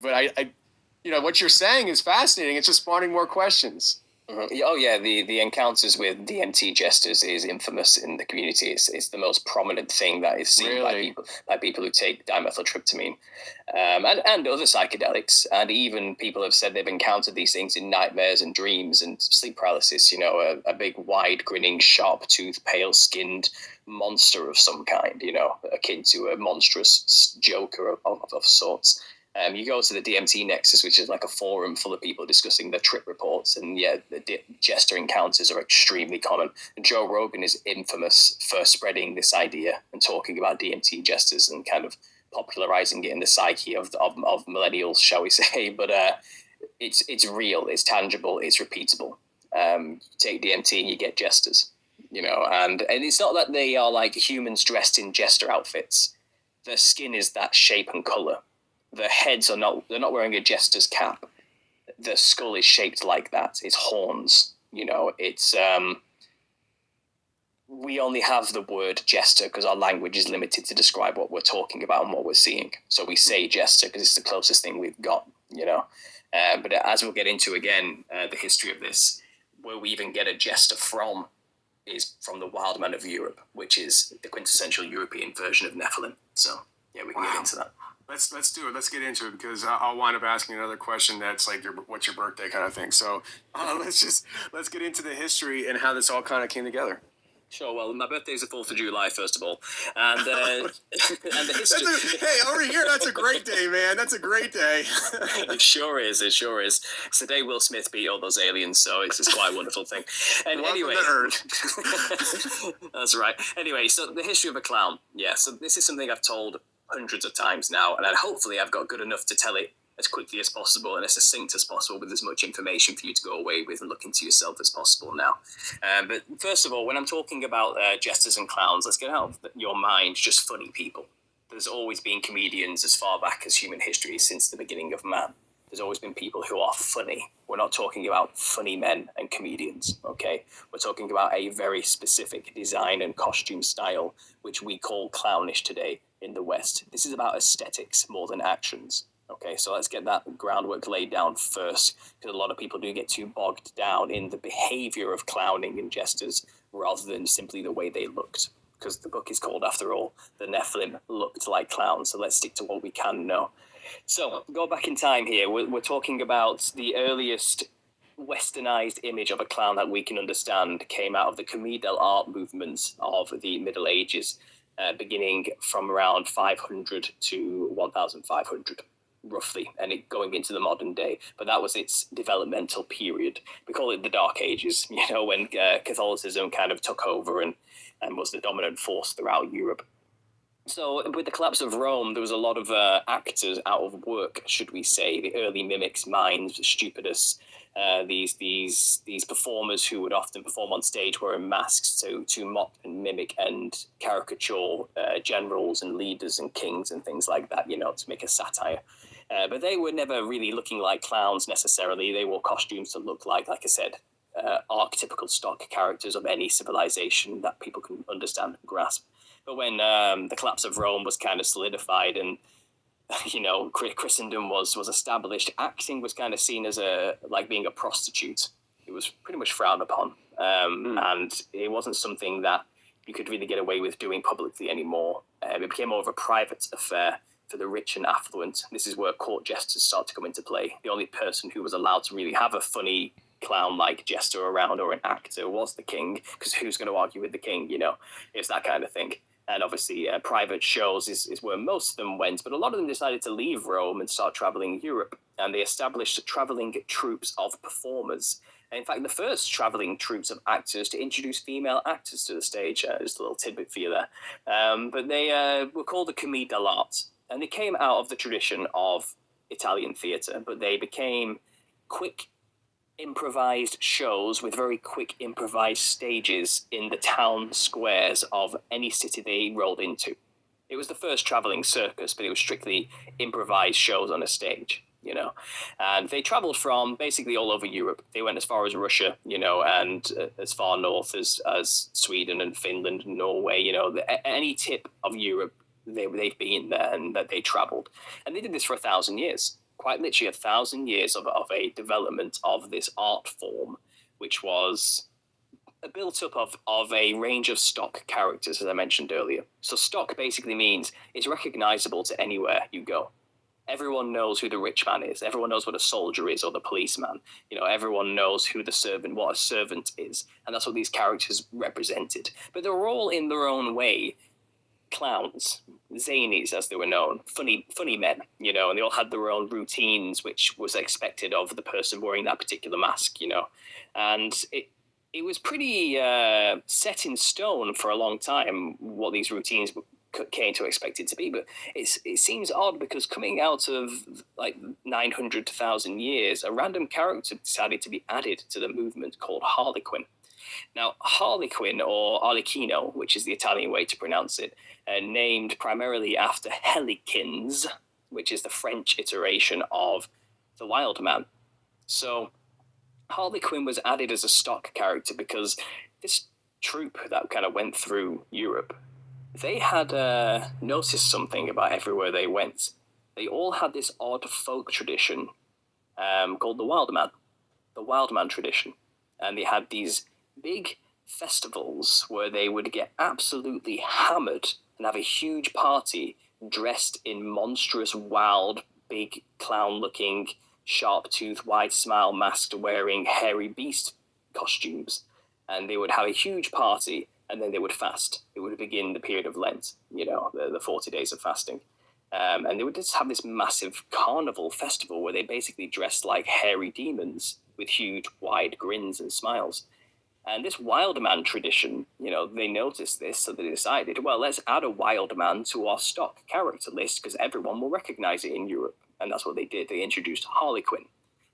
But what you're saying is fascinating. It's just spawning more questions. Mm-hmm. Oh yeah, the encounters with DMT jesters is infamous in the community. It's the most prominent thing that is seen by people who take dimethyltryptamine, and other psychedelics. And even people have said they've encountered these things in nightmares and dreams and sleep paralysis. You know, a big, wide, grinning, sharp-toothed, pale-skinned monster of some kind. You know, akin to a monstrous joker of sorts. You go to the DMT Nexus, which is like a forum full of people discussing their trip reports, and yeah, the jester encounters are extremely common. And Joe Rogan is infamous for spreading this idea and talking about DMT jesters and kind of popularizing it in the psyche of millennials, shall we say? But it's real, it's tangible, it's repeatable. You take DMT and you get jesters, you know, and it's not that they are like humans dressed in jester outfits. Their skin is that shape and color. The heads are not, they're not wearing a jester's cap. The skull is shaped like that. It's horns, you know, it's we only have the word jester because our language is limited to describe what we're talking about and what we're seeing. So we say jester because it's the closest thing we've got, you know. But as we'll get into again, the history of this, where we even get a jester from is from the wild men of Europe, which is the quintessential European version of Nephilim. So yeah, we can get into that. Let's do it. Let's get into it because I'll wind up asking another question that's like what's your birthday kind of thing. So let's get into the history and how this all kind of came together. Sure. Well, my birthday is the 4th of July, first of all, and and the history. Hey, over here, that's a great day, man. That's a great day. It sure is. It sure is. It's the day Will Smith beat all those aliens, so it's quite a wonderful thing. And anyway, that's right. Anyway, so the history of a clown. Yeah. So this is something I've told hundreds of times now, and hopefully I've got good enough to tell it as quickly as possible and as succinct as possible with as much information for you to go away with and look into yourself as possible now. But first of all, when I'm talking about jesters and clowns, let's get out of your mind just funny people. There's always been comedians as far back as human history since the beginning of man. There's always been people who are funny. We're not talking about funny men and comedians, okay? We're talking about a very specific design and costume style, which we call clownish today in the West. This is about aesthetics more than actions. Okay, so let's get that groundwork laid down first, because a lot of people do get too bogged down in the behavior of clowning and jesters rather than simply the way they looked. Because the book is called, after all, The Nephilim Looked Like Clowns, so let's stick to what we can know. So, go back in time here. We're talking about the earliest westernized image of a clown that we can understand came out of the Commedia dell'arte movements of the Middle Ages, beginning from around 500 to 1500. Roughly, and it going into the modern day, but that was its developmental period. We call it the Dark Ages, you know, when Catholicism kind of took over and was the dominant force throughout Europe. So with the collapse of Rome, there was a lot of actors out of work, should we say, the early mimics, mimes, stupidus, these performers who would often perform on stage wearing masks to mock and mimic and caricature generals and leaders and kings and things like that, you know, to make a satire. But they were never really looking like clowns necessarily. They wore costumes to look like I said, archetypical stock characters of any civilization that people can understand and grasp. But when the collapse of Rome was kind of solidified and, you know, Christendom was established, acting was kind of seen as like being a prostitute. It was pretty much frowned upon. And it wasn't something that you could really get away with doing publicly anymore. It became more of a private affair for the rich and affluent. This is where court jesters start to come into play. The only person who was allowed to really have a funny clown-like jester around or an actor was the king, because who's going to argue with the king, you know? It's that kind of thing. And obviously, private shows is where most of them went, but a lot of them decided to leave Rome and start traveling Europe, and they established traveling troupes of performers. And in fact, the first traveling troupes of actors to introduce female actors to the stage. Just a little tidbit for you there. But they were called the Commedia dell'arte, and they came out of the tradition of Italian theatre, but they became quick improvised shows with very quick improvised stages in the town squares of any city they rolled into. It was the first traveling circus, but it was strictly improvised shows on a stage, you know. And they traveled from basically all over Europe. They went as far as Russia, you know, and as far north as Sweden and Finland and Norway, you know, any tip of Europe, they've been there and that they traveled. And they did this for 1,000 years, quite literally 1,000 years of a development of this art form, which was built up of a range of stock characters, as I mentioned earlier. So stock basically means it's recognizable to anywhere you go. Everyone knows who the rich man is. Everyone knows what a soldier is or the policeman. Everyone knows who the servant, what a servant is. And that's what these characters represented. But they were all in their own way clowns, zanies as they were known, funny men, and they all had their own routines, which was expected of the person wearing that particular mask, and it was pretty set in stone for a long time what these routines came to expect it to be. But it seems odd because coming out of like 900 to 1,000 years, a random character decided to be added to the movement called Harlequin. Now, Harlequin, or Arlecchino, which is the Italian way to pronounce it, named primarily after Helikins, which is the French iteration of the Wild Man. So Harlequin was added as a stock character because this troupe that kind of went through Europe, they had noticed something about everywhere they went. They all had this odd folk tradition called the Wild Man tradition. And they had these big festivals where they would get absolutely hammered and have a huge party dressed in monstrous, wild, big clown-looking, sharp-toothed, wide-smile, masked-wearing, hairy beast costumes. And they would have a huge party, and then they would fast. It would begin the period of Lent, the 40 days of fasting. And they would just have this massive carnival festival where they basically dressed like hairy demons with huge, wide grins and smiles. And this wild man tradition, they noticed this, so they decided, well, let's add a wild man to our stock character list because everyone will recognize it in Europe. And that's what they did. They introduced Harlequin,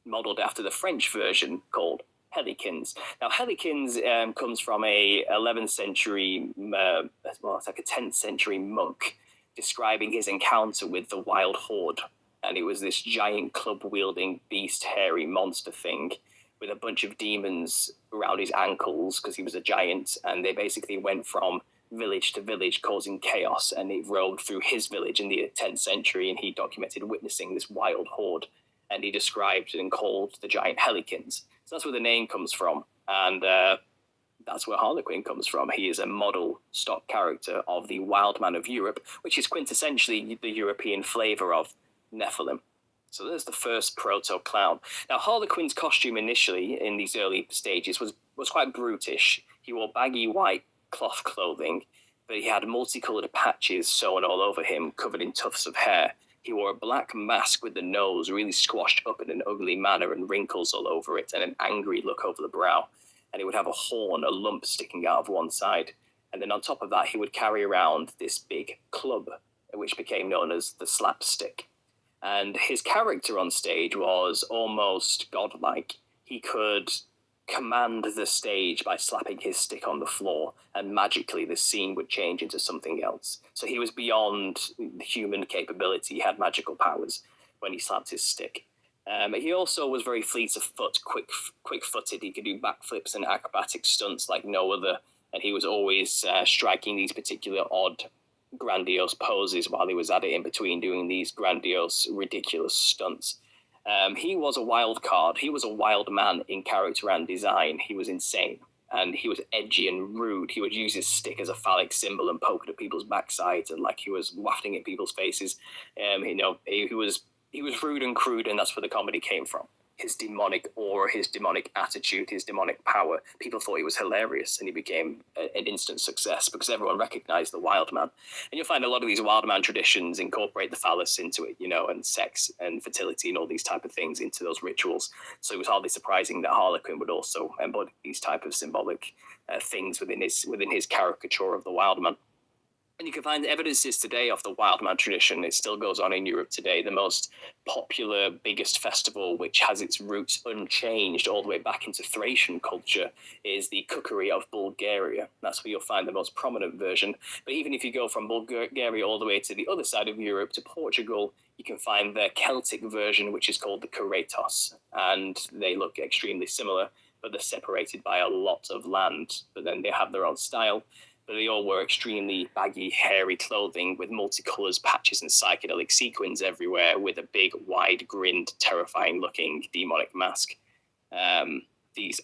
modeled after the French version called Helikins. Now, Helikins comes from a 11th century, it's like a 10th century monk describing his encounter with the wild horde. And it was this giant club-wielding beast, hairy monster thing with a bunch of demons around his ankles because he was a giant. And they basically went from village to village causing chaos. And it roamed through his village in the 10th century. And he documented witnessing this wild horde. And he described and called the giant Helikins. So that's where the name comes from. And that's where Harlequin comes from. He is a model stock character of the Wild Man of Europe, which is quintessentially the European flavor of Nephilim. So there's the first proto-clown. Now, Harlequin's costume initially in these early stages was quite brutish. He wore baggy white cloth clothing, but he had multicolored patches sewn all over him, covered in tufts of hair. He wore a black mask with the nose really squashed up in an ugly manner and wrinkles all over it and an angry look over the brow. And he would have a horn, a lump sticking out of one side. And then on top of that, he would carry around this big club, which became known as the slapstick. And his character on stage was almost godlike. He could command the stage by slapping his stick on the floor, and magically the scene would change into something else. So he was beyond human capability. He had magical powers when he slapped his stick. He also was very fleet of foot, quick-footed. He could do backflips and acrobatic stunts like no other, and he was always striking these particular odd, grandiose poses while he was at it in between doing these grandiose, ridiculous stunts. He was a wild card. He was a wild man in character and design. He was insane, and he was edgy and rude. He would use his stick as a phallic symbol and poke it at people's backsides, and like he was wafting at people's faces. He was rude and crude, and that's where the comedy came from. His demonic aura, his demonic attitude, his demonic power. People thought he was hilarious, and he became an instant success because everyone recognized the Wild Man. And you'll find a lot of these Wild Man traditions incorporate the phallus into it, and sex and fertility and all these type of things into those rituals. So it was hardly surprising that Harlequin would also embody these type of symbolic things within his caricature of the Wild Man. And you can find evidences today of the Wild Man tradition. It still goes on in Europe today. The most popular, biggest festival, which has its roots unchanged all the way back into Thracian culture, is the Cookery of Bulgaria. That's where you'll find the most prominent version. But even if you go from Bulgaria all the way to the other side of Europe, to Portugal, you can find their Celtic version, which is called the Kuretos. And they look extremely similar, but they're separated by a lot of land. But then they have their own style. but they all wore extremely baggy, hairy clothing with multicolours, patches, and psychedelic sequins everywhere, with a big, wide-grinned, terrifying-looking demonic mask. These